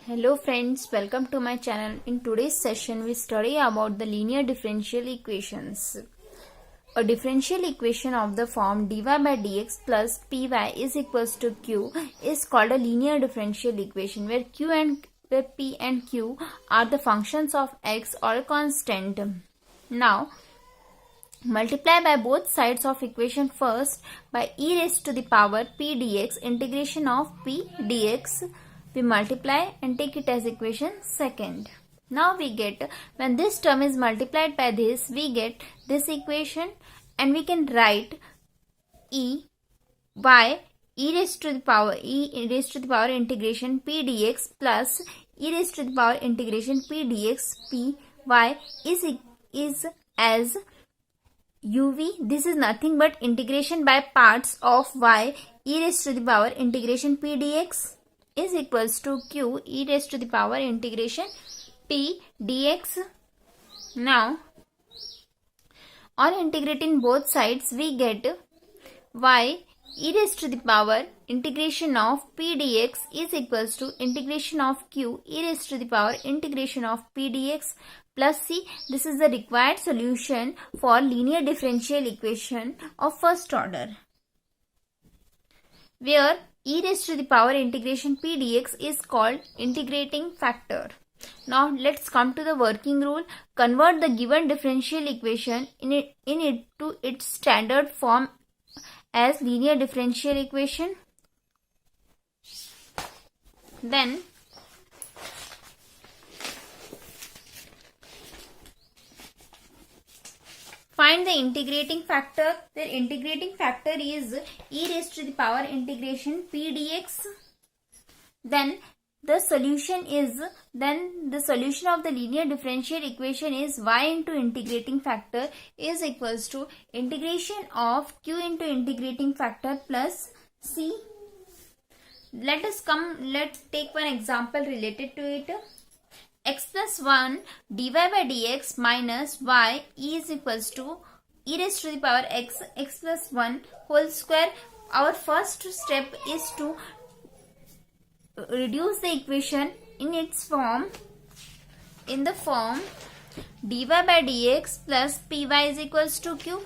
Hello friends, welcome to my channel. In today's session we study about the linear differential equations. A differential equation of the form dy by dx plus py is equals to q is called a linear differential equation where p and q are the functions of x or a constant. Now multiply by both sides of equation first by e raised to the power p dx, integration of p dx. We multiply and take it as equation second. Now we get, when this term is multiplied by this, we get this equation, and we can write e by e raised to the power integration p dx plus e raised to the power integration p dx p y is as uv. This is nothing but integration by parts of y e raised to the power integration p dx is equals to q e raised to the power integration p dx. Now on integrating both sides we get y e raised to the power integration of p dx is equals to integration of q e raised to the power integration of p dx plus c. This is the required solution for linear differential equation of first order, where e raised to the power integration p dx is called integrating factor. Now let's come to the working rule. Convert the given differential equation in it to its standard form as linear differential equation. Then find the integrating factor. The integrating factor is e raised to the power integration p dx. Then the solution of the linear differential equation is y into integrating factor is equals to integration of q into integrating factor plus c. Let's take one example related to it. X plus 1 dy by dx minus y is equals to e raised to the power x plus 1 whole square. Our first step is to reduce the equation in its form, in the form dy by dx plus py is equals to q.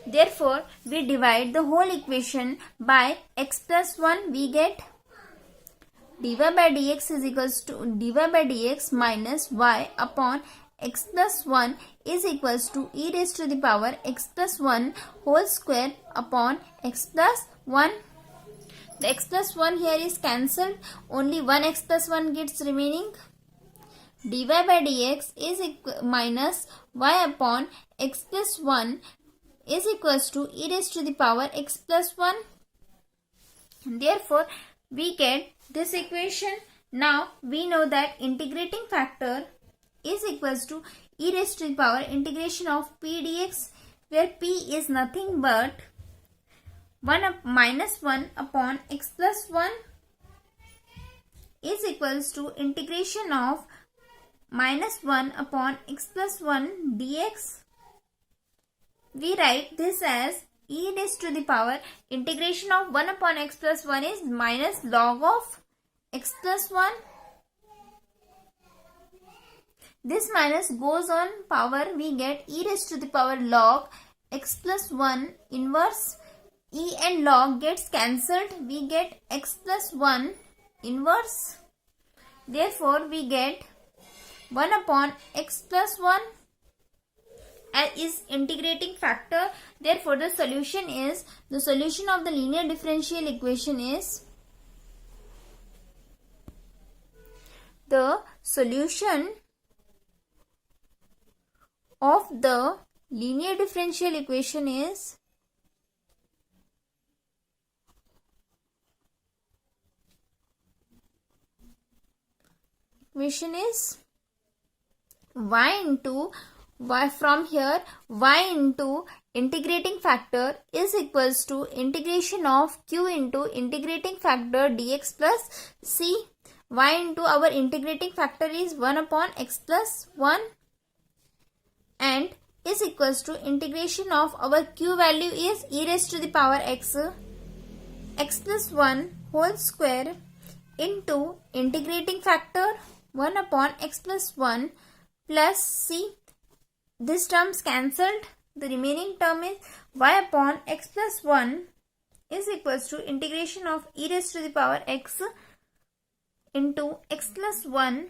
Therefore we divide the whole equation by x plus 1. We get dy by dx is equals to dy by dx minus y upon x plus 1 is equals to e raised to the power x plus 1 whole square upon x plus 1. The x plus 1 here is cancelled. Only one x plus 1 gets remaining. dy by dx is minus y upon x plus 1 is equals to e raised to the power x plus 1. Therefore we get this equation. Now we know that integrating factor is equals to e raised to the power integration of p dx, where p is nothing but minus 1 upon x plus 1 is equals to integration of minus 1 upon x plus 1 dx. We write this as e raised to the power integration of 1 upon x plus 1 is minus log of x plus 1. This minus goes on power. We get e raised to the power log x plus 1 inverse. E and log gets cancelled. We get x plus 1 inverse. Therefore we get 1 upon x plus 1 is integrating factor. Therefore the solution of the linear differential equation is the solution of the linear differential equation is y into y. From here y into integrating factor is equals to integration of q into integrating factor dx plus c. Y into our integrating factor is 1 upon x plus 1 and is equals to integration of our q value is e raised to the power x plus 1 whole square into integrating factor 1 upon x plus 1 plus c. This terms cancelled. The remaining term is y upon x plus 1 is equals to integration of e raised to the power x into x plus 1.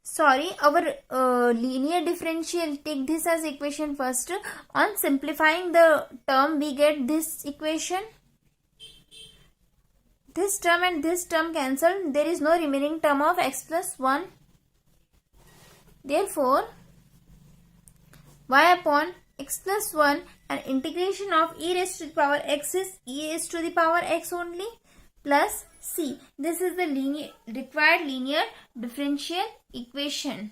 Sorry, our linear differential, take this as equation first. On simplifying the term, we get this equation. This term and this term cancelled. There is no remaining term of x plus 1. Therefore, y upon x plus 1 and integration of e raised to the power x is e raised to the power x only plus c. This is the required linear differential equation.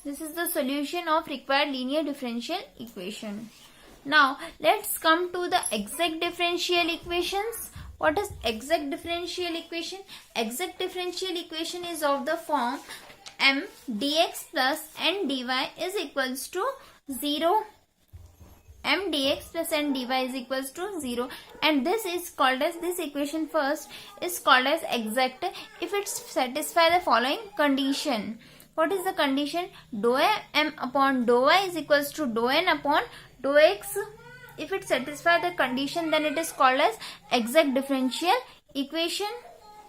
This is the solution of required linear differential equation. Now, let's come to the exact differential equations. What is exact differential equation? Exact differential equation is of the form m dx plus n dy is equals to 0. M dx plus n dy is equals to 0, and this is called as, this equation first is called as exact if it satisfies the following condition. What is the condition? Dou m upon dou y is equals to dou n upon dou x. If it satisfies the condition, then it is called as exact differential equation.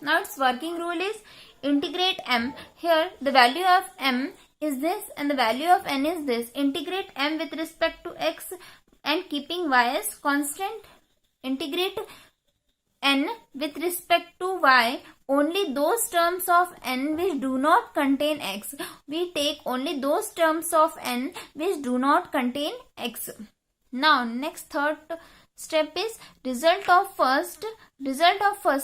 Now its working rule is integrate m. Here the value of m is this and the value of n is this. Integrate m with respect to x and keeping y as constant. Integrate n with respect to y, only those terms of n which do not contain x. We take only those terms of n which do not contain x. Now next third step is result of first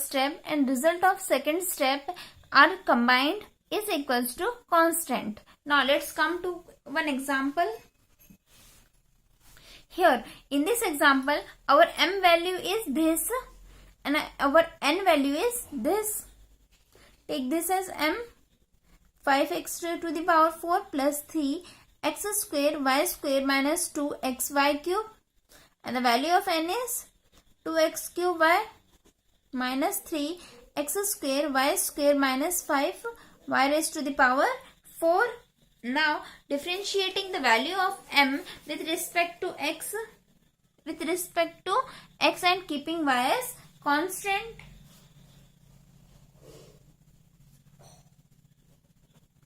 step and result of second step are combined is equals to constant. Now let's come to one example. Here in this example, our m value is this and our n value is this. Take this as m 5x to the power 4 plus 3 x square y square minus 2xy cube, and the value of n is 2x cube y minus 3 x square y square minus 5 y raised to the power 4. Now differentiating the value of m with respect to x and keeping y as constant.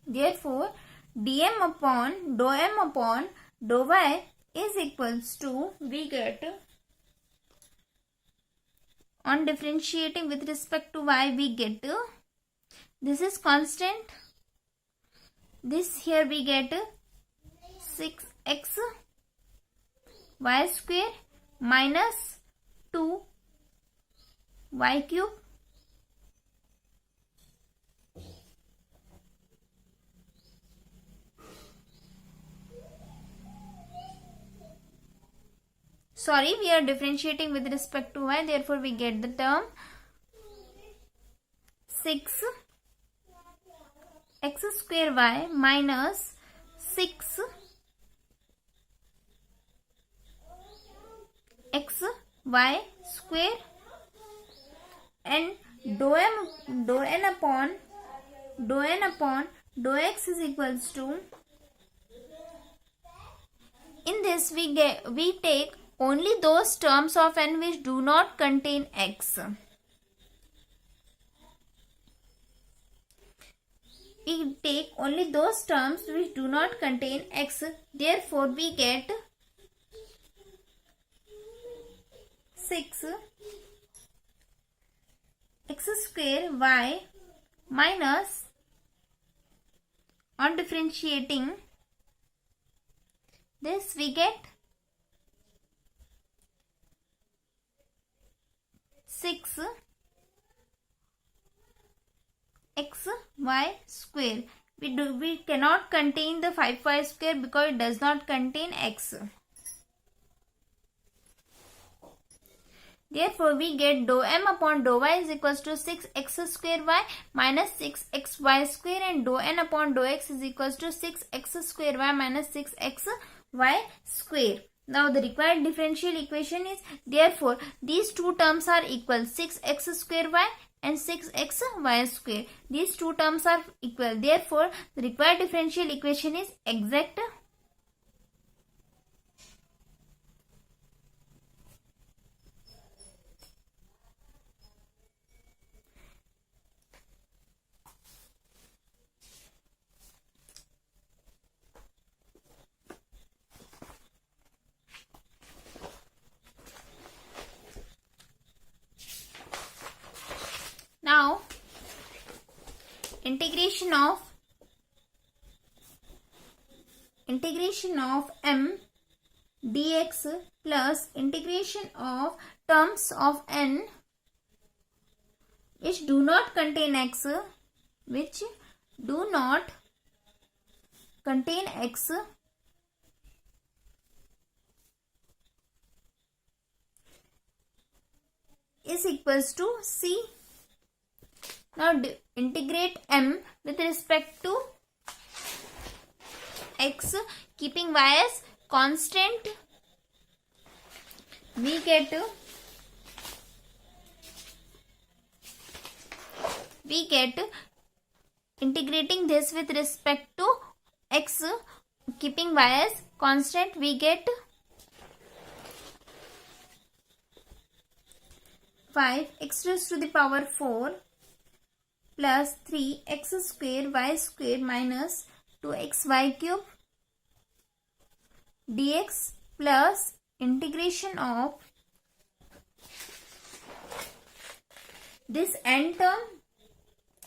Therefore, dm upon dou y is equals to, we get, on differentiating with respect to y, we get, this is constant. This here we get 6x y square minus 2 y cube sorry, we are differentiating with respect to y, therefore we get the term 6 x square y minus 6 x y square, and dou n upon dou x is equals to, in this we take only those terms of n which do not contain x. We take only those terms which do not contain x. Therefore, we get 6 x square y minus, on differentiating this, we get 6 x y square. We cannot contain the 5y square because it does not contain x. Therefore, we get dou m upon dou y is equals to 6x square y minus 6xy square, and dou n upon dou x is equals to 6x square y minus 6xy square. Now the required differential equation is, therefore these two terms are equal, 6x square y and 6xy square. These two terms are equal. Therefore the required differential equation is exact. Now integration of m dx plus integration of terms of n which do not contain x, is equals to c. Now integrate m with respect to x, keeping y as constant. We get integrating this with respect to x, keeping y as constant, we get 5x raised to the power 4 plus 3x square y square minus 2xy cube dx plus integration of this n term,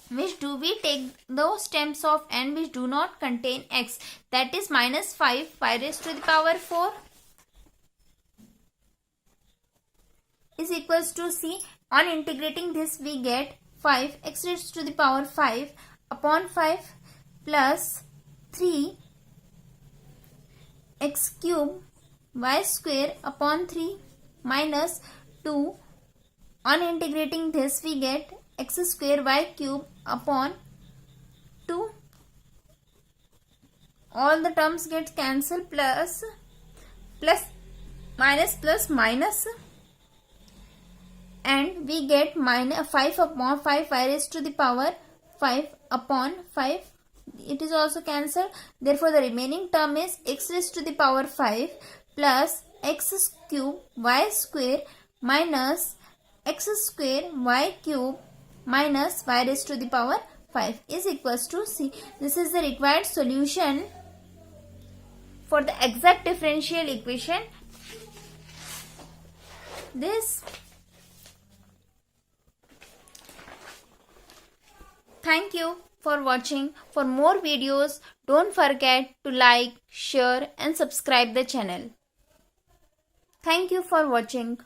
which do we take those terms of n which do not contain x, that is minus 5 y raised to the power 4 is equals to c. On integrating this we get 5x raised to the power 5 upon 5 plus 3 x cube y square upon 3 minus 2. On integrating this we get x square y cube upon 2. All the terms get cancelled, plus minus, and we get minus 5 upon 5 y raised to the power 5 upon 5. It is also cancelled. Therefore the remaining term is x raised to the power 5 plus x cube y square minus x square y cube minus y raised to the power 5 is equals to c. This is the required solution for the exact differential equation. Thank you for watching. For more videos, don't forget to like, share and subscribe the channel. Thank you for watching.